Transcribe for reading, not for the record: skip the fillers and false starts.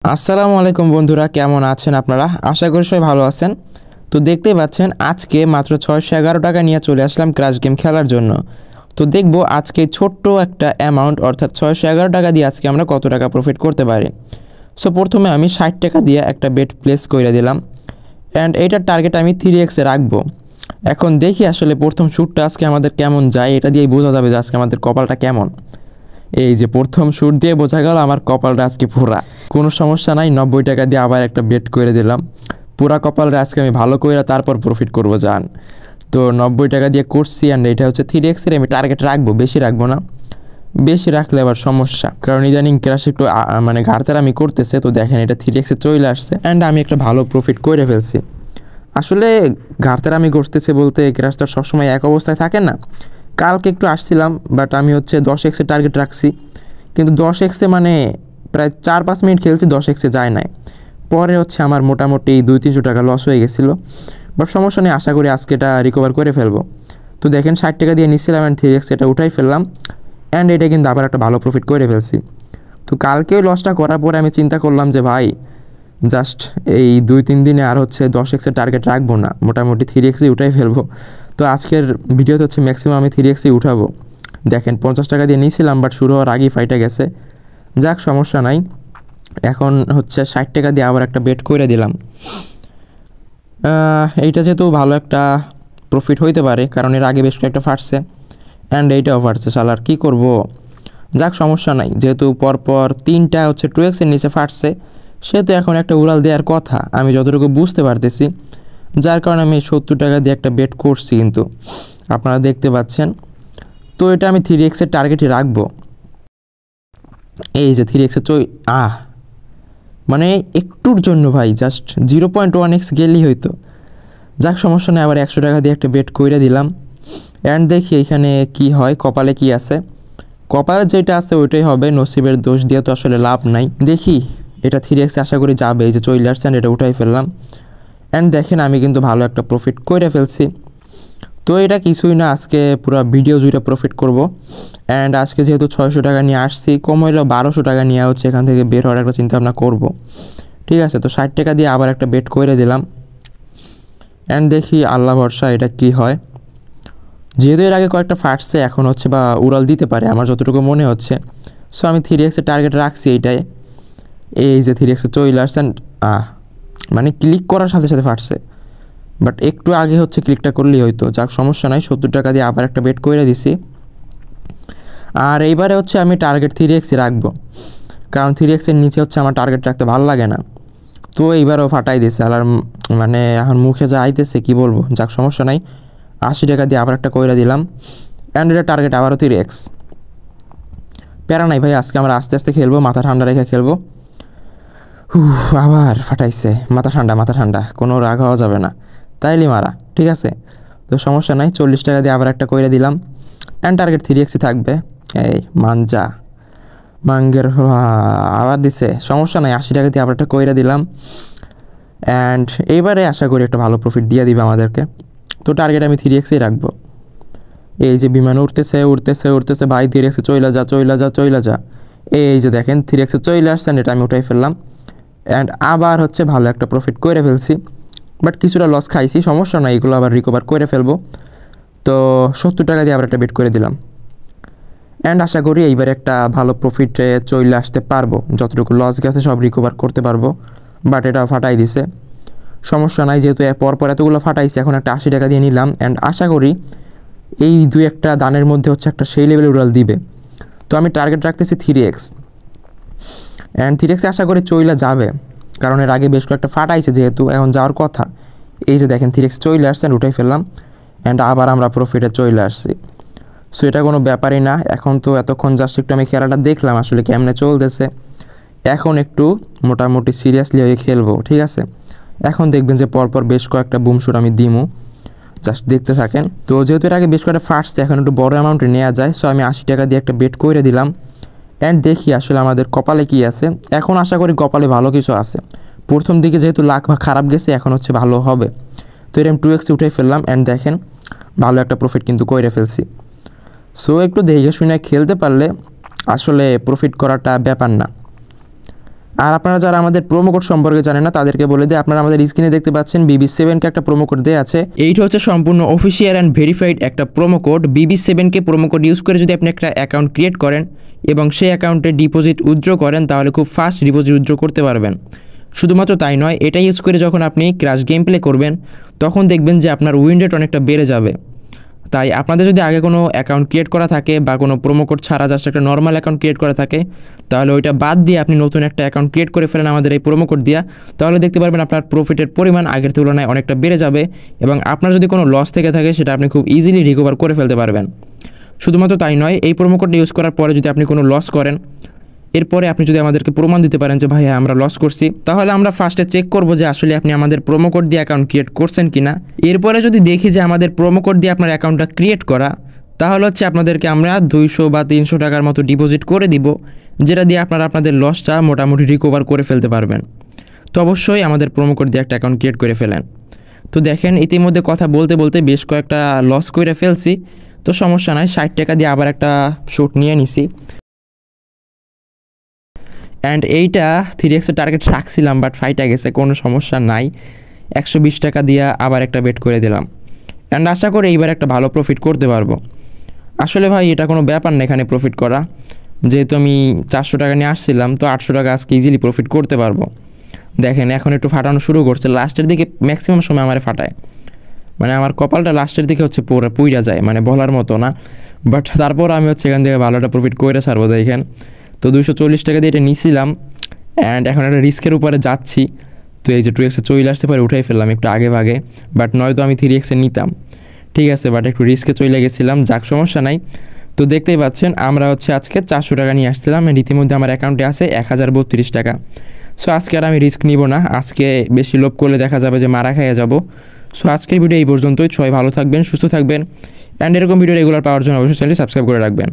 আসসালামু আলাইকুম বন্ধুরা, কেমন আছেন আপনারা? আশা করি সবাই ভালো আছেন। তো দেখতেই পাচ্ছেন আজকে মাত্র 611 টাকা নিয়ে চলে আসলাম ক্র্যাশ গেম খেলার জন্য। তো দেখব আজকে ছোট্ট একটা অ্যামাউন্ট অর্থাৎ 611 টাকা দিয়ে আজকে আমরা কত টাকা প্রফিট করতে পারি। সো প্রথমে আমি 60 টাকা দিয়ে একটা বেট প্লেস করে দিলাম অ্যান্ড এইটার টার্গেট আমি 3x-এ রাখবো। এখন দেখি আসলে প্রথম শ্যুটটা আজকে আমাদের কেমন যায়, এটা দিয়েই বোঝা যাবে যে আজকে আমাদের কপালটা কেমন। এই যে প্রথম শ্যুট দিয়ে বোঝা গেল আমার কপালটা আজকে পুরা। কোনো সমস্যা নাই, 90 টাকা দিয়ে আবার একটা বেট করে দিলাম। পুরা কপালটা আজকে আমি ভালো করে তারপর প্রফিট করবো যান। তো 90 টাকা দিয়ে করছি অ্যান্ড এটা হচ্ছে 3x-এর আমি টার্গেট রাখবো, বেশি রাখবো না। বেশি রাখলে আবার সমস্যা, কারণ ইদানিং ক্র্যাশ একটু মানে ঘাড়তারামি করতেছে। তো দেখেন এটা 3x-এ চলে আসছে অ্যান্ড আমি একটা ভালো প্রফিট করে ফেলছি। আসলে ঘাড়তারামি করতেছে বলতে ক্র্যাশ তো সবসময় এক অবস্থায় থাকে না। কালকে একটু আসছিলাম বাট আমি হচ্ছে 10x-এর টার্গেট রাখছি, কিন্তু 10x-এ মানে প্রায় 4-5 মিনিট খেলছি, 10x-এ যায় নাই। পরে হচ্ছে আমার মোটামুটি 200-300 টাকা লস হয়ে গেছিলো। বাট সমস্যা নেই, আশা করি আজকে এটা রিকভার করে ফেলবো। তো দেখেন 60 টাকা দিয়ে নিচ্ছিলাম অ্যান্ড 3x এটা উঠাই ফেললাম অ্যান্ড এটা কিন্তু আবার একটা ভালো প্রফিট করে ফেলছি। তো কালকেও লসটা করার পরে আমি চিন্তা করলাম যে ভাই জাস্ট এই 2-3 দিনে আর হচ্ছে 10x-এর টার্গেট রাখবো না, মোটামুটি 3x-ই উঠাই ফেলবো। তো আজকের ভিডিওতে হচ্ছে ম্যাক্সিমাম আমি 3x-ই উঠাবো। দেখেন 50 টাকা দিয়ে নিয়েছিলাম বাট শুরু হওয়ার আগেই ফাইটে গেছে। যাক সমস্যা নাই, এখন হচ্ছে 60 টাকা দিয়ে আবার একটা বেট করে দিলাম। এইটা যেহেতু ভালো একটা প্রফিট হইতে পারে, কারণ এর আগে বেশ কয়েকটা ফাটছে অ্যান্ড এইটাও ফাটছে, শালার কী করবো। যাক সমস্যা নাই, যেহেতু পরপর 3টা হচ্ছে 2x-এর নিচে ফাটছে, সেহেতু এখন একটা উড়াল দেওয়ার কথা আমি যতটুকু বুঝতে পারতেছি। যার কারণে আমি 70 টাকা দিয়ে একটা বেট করছি, কিন্তু আপনারা দেখতে পাচ্ছেন। তো এটা আমি 3x-এর টার্গেটই রাখবো। এই যে 3x-এর মানে একটুর জন্য ভাই জাস্ট 0.1x গেলেই হইতো। যাক সমস্যা নেই, আবার 100 টাকা দিয়ে একটা বেট করে দিলাম অ্যান্ড দেখি এখানে কি হয়, কপালে কি আছে। কপালে যেটা আছে ওইটাই হবে, নসিবের দোষ দিয়ে তো আসলে লাভ নাই। দেখি এটা 3x আশা করি যাবে। এই যে চলে আসছে অ্যান্ড এটা উঠাই ফেললাম অ্যান্ড দেখেন আমি কিন্তু ভালো একটা প্রফিট করে ফেলছি। তো এটা কিছুই না, আজকে পুরো ভিডিও জুড়ে প্রফিট করব অ্যান্ড আজকে যেহেতু 600 টাকা নিয়ে আসছি, কম হইলেও 1200 টাকা নিয়ে হচ্ছে এখান থেকে বের হওয়ার একটা চিন্তা ভাবনা করবো। ঠিক আছে, তো 60 টাকা দিয়ে আবার একটা বেট করে দিলাম অ্যান্ড দেখি আল্লাহ ভরসা এটা কি হয়। যেহেতু এর আগে কয়েকটা ফাটছে, এখন হচ্ছে বা উড়াল দিতে পারে আমার যতটুকু মনে হচ্ছে। সো আমি 3x-এর টার্গেট রাখছি এইটাই। এই যে 3x-এ চলে আসছে মানে ক্লিক করার সাথে সাথে ফাটছে, বাট একটু আগে হচ্ছে ক্লিকটা করলেই হয়তো। যাক সমস্যা নাই, 70 টাকা দিয়ে আবার একটা বেট করে দিছি। আর এইবারে হচ্ছে আমি টার্গেট 3x-ই রাখবো, কারণ 3x-এর নিচে হচ্ছে আমার টার্গেট রাখতে ভালো লাগে না। তো এইবারও ফাটাই দিছে আর মানে এখন মুখে যা আইতেছে কি বলবো। যাক সমস্যা নাই, 80 টাকা দিয়ে আবার একটা কইরা দিলাম অ্যান্ড এটা টার্গেট আবারও 3x। প্যারা নাই ভাই, আজকে আমরা আস্তে আস্তে খেলবো, মাথা ঠান্ডা রেখে খেলবো। আবার ফাটাইছে, মাথা ঠান্ডা মাথা ঠান্ডা, কোনো রাগ হওয়া যাবে না, তাইলে মারা। ঠিক আছে, তো সমস্যা নাই, 40 টাকা দিয়ে আবার একটা কইরা দিলাম অ্যান্ড টার্গেট 3x-ই থাকবে। এই মাঞ্জা মাঙ্গের আবার দিছে, সমস্যা নাই, 80 টাকা দিয়ে আবার একটা কইরা দিলাম অ্যান্ড এইবারে আশা করি একটা ভালো প্রফিট দিয়ে দিবে আমাদেরকে। তো টার্গেট আমি 3x-ই রাখবো। এই যে বিমান উঠতেছে উঠতেছে উঠতেছে ভাই, 3x-এ চইলা যা চইলা যা চইলা যা। এই যে দেখেন 3x-এ চলে আসছেন, এটা আমি উঠাই ফেললাম অ্যান্ড আবার হচ্ছে ভালো একটা প্রফিট করে ফেলছি। বাট কিছুটা লস খাইছি, সমস্যা নাই, এগুলো আবার রিকভার করে ফেলবো। তো 70 টাকা দিয়ে আবার একটা বেট করে দিলাম অ্যান্ড আশা করি এইবার একটা ভালো প্রফিটে চলে আসতে পারবো, যতটুকু লস গেছে সব রিকভার করতে পারবো। বাট এটা ফাটাই দিছে, সমস্যা নাই, যেহেতু পরপর এতগুলো ফাটাইছে, এখন একটা 80 টাকা দিয়ে নিলাম অ্যান্ড আশা করি এই 2-1টা দানের মধ্যে হচ্ছে একটা সেই লেভেলের উড়াল দিবে। তো আমি টার্গেট রাখতেছি 3x অ্যান্ড 3x আশা করি চইলা যাবে, কারণ এর আগে বেশ কয়েকটা ফাটাইছে, যেহেতু এখন যাওয়ার কথা। এই যে দেখেন 3x চলে আসছে, উঠাই ফেললাম অ্যান্ড আবার আমরা প্রফিটে চলে আসছি। সো এটা কোনো ব্যাপারই না। এখন তো এতক্ষণ জাস্ট একটু আমি খেলাটা দেখলাম আসলে কেমনে চলতেছে, এখন একটু মোটামুটি সিরিয়াসলি হয়ে খেলবো। ঠিক আছে, এখন দেখবেন যে পরপর বেশ কয়েকটা বুমশুট আমি দিমু, জাস্ট দেখতে থাকেন। তো যেহেতু এর আগে বেশ কয়েকটা ফাটছে, এখন একটু বড় অ্যামাউন্টে নেওয়া যায়। সো আমি 80 টাকা দিয়ে একটা বেট করে দিলাম অ্যান্ড দেখি আসলে আমাদের কপালে কি আছে। এখন আশা করি কপালে ভালো কিছু আছে। প্রথম দিকে যেহেতু লাখ বা খারাপ গেছে, এখন হচ্ছে ভালো হবে। তো এরকম 2x-এ উঠে ফেললাম অ্যান্ড দেখেন ভালো একটা প্রফিট কিন্তু করে ফেলছি। সো একটু দেখে শুনে খেলতে পারলে আসলে প্রফিট করাটা ব্যাপার না। আর আপনারা যারা আমাদের প্রোমো কোড সম্পর্কে জানেন না তাদেরকে বলে দিই, আপনারা আমাদের স্ক্রিনে দেখতে পাচ্ছেন BB7কে একটা প্রোমো কোড দেওয়া আছে। এইটা হচ্ছে সম্পূর্ণ অফিসিয়াল অ্যান্ড ভেরিফাইড একটা প্রোমো কোড। BB7কে প্রোমো কোড ইউজ করে যদি আপনি একটা অ্যাকাউন্ট ক্রিয়েট করেন এবং সেই অ্যাকাউন্টে ডিপোজিট উইথড্র করেন তাহলে খুব ফাস্ট ডিপোজিট উইথড্র করতে পারবেন। শুধুমাত্র তাই নয়, এটা ইউজ করে যখন আপনি ক্র্যাশ গেম প্লে করবেন তখন দেখবেন যে আপনার উইন রেট অনেকটা বেড়ে যাবে। তাই আপনাদের যদি আগে কোনো অ্যাকাউন্ট ক্রিয়েট করা থাকে বা কোনো প্রোমো কোড ছাড়া জাস্ট একটা নর্মাল অ্যাকাউন্ট ক্রিয়েট করা থাকে, তাহলে ওইটা বাদ দিয়ে আপনি নতুন একটা অ্যাকাউন্ট ক্রিয়েট করে ফেলেন আমাদের এই প্রোমো কোড দিয়া, তাহলে দেখতে পারবেন আপনার প্রফিটের পরিমাণ আগের তুলনায় অনেকটা বেড়ে যাবে এবং আপনার যদি কোনো লস থেকে থাকে সেটা আপনি খুব ইজিলি রিকভার করে ফেলতে পারবেন। শুধুমাত্র তাই নয়, এই প্রোমো কোডটা ইউজ করার পরে যদি আপনি কোনো লস করেন, এরপরে আপনি যদি আমাদেরকে প্রমাণ দিতে পারেন যে ভাই হ্যাঁ আমরা লস করছি, তাহলে আমরা ফার্স্টে চেক করব যে আসলে আপনি আমাদের প্রোমো কোড দিয়ে অ্যাকাউন্ট ক্রিয়েট করছেন কিনা। এরপরে যদি দেখি যে আমাদের প্রোমো কোড দিয়ে আপনার অ্যাকাউন্টটা ক্রিয়েট করা, তাহলে হচ্ছে আপনাদেরকে আমরা 200 বা 300 টাকার মতো ডিপোজিট করে দিব, যেটা দিয়ে আপনারা আপনাদের লসটা মোটামুটি রিকভার করে ফেলতে পারবেন। তো অবশ্যই আমাদের প্রোমো কোড দিয়ে একটা অ্যাকাউন্ট ক্রিয়েট করে ফেলেন। তো দেখেন ইতিমধ্যে কথা বলতে বলতে বেশ কয়েকটা লস করে ফেলছি, তো সমস্যা নাই, 60 টাকা দিয়ে আবার একটা শুট নিয়ে নিছি। অ্যান্ড এইটা 3x টার্গেট রাখছিলাম বাট ফাইটা গেছে, কোনো সমস্যা নাই। 120 টাকা দিয়ে আবার একটা বেট করে দিলাম অ্যান্ড আশা করি এইবার একটা ভালো প্রফিট করতে পারবো। আসলে ভাই এটা কোনো ব্যাপার না এখানে প্রফিট করা, যেহেতু আমি 400 টাকা নিয়ে আসছিলাম তো 800 টাকা আজকে ইজিলি প্রফিট করতে পারবো। দেখেন এখন একটু ফাটানো শুরু করছে, লাস্টের দিকে ম্যাক্সিমাম সময় আমার ফাটায়, মানে আমার কপালটা লাস্টের দিকে হচ্ছে পুইরা যায়, মানে বলার মতো না। বাট তারপর আমি হচ্ছে এখান থেকে ভালো একটা প্রফিট করে ছাড়বো। দেখেন তো 240 টাকা দিয়ে এটা নিয়েছিলাম অ্যান্ড এখন একটা রিস্কের উপরে যাচ্ছি। তো এই যে 2x চলে আসতে পারে উঠাই ফেললাম একটু আগে ভাগে, বাট নয়তো আমি 3x নিতাম, ঠিক আছে, বাট একটু রিস্কে চলে গেছিলাম, যাক সমস্যা নাই। তো দেখতেই পাচ্ছেন আমরা হচ্ছে আজকে 400 টাকা নিয়ে আসছিলাম অ্যান্ড ইতিমধ্যে আমার অ্যাকাউন্টে আছে 1032 টাকা। সো আজকে আর আমি রিস্ক নিব না, আজকে বেশি লোভ করলে দেখা যাবে যে মারা খাইয়া যাব। সো আজকের ভিডিও এই পর্যন্তই, সবাই ভালো থাকবেন, সুস্থ থাকবেন অ্যান্ড এরকম ভিডিও রেগুলার পাওয়ার জন্য অবশ্যই চ্যানেলটি সাবস্ক্রাইব করে রাখবেন।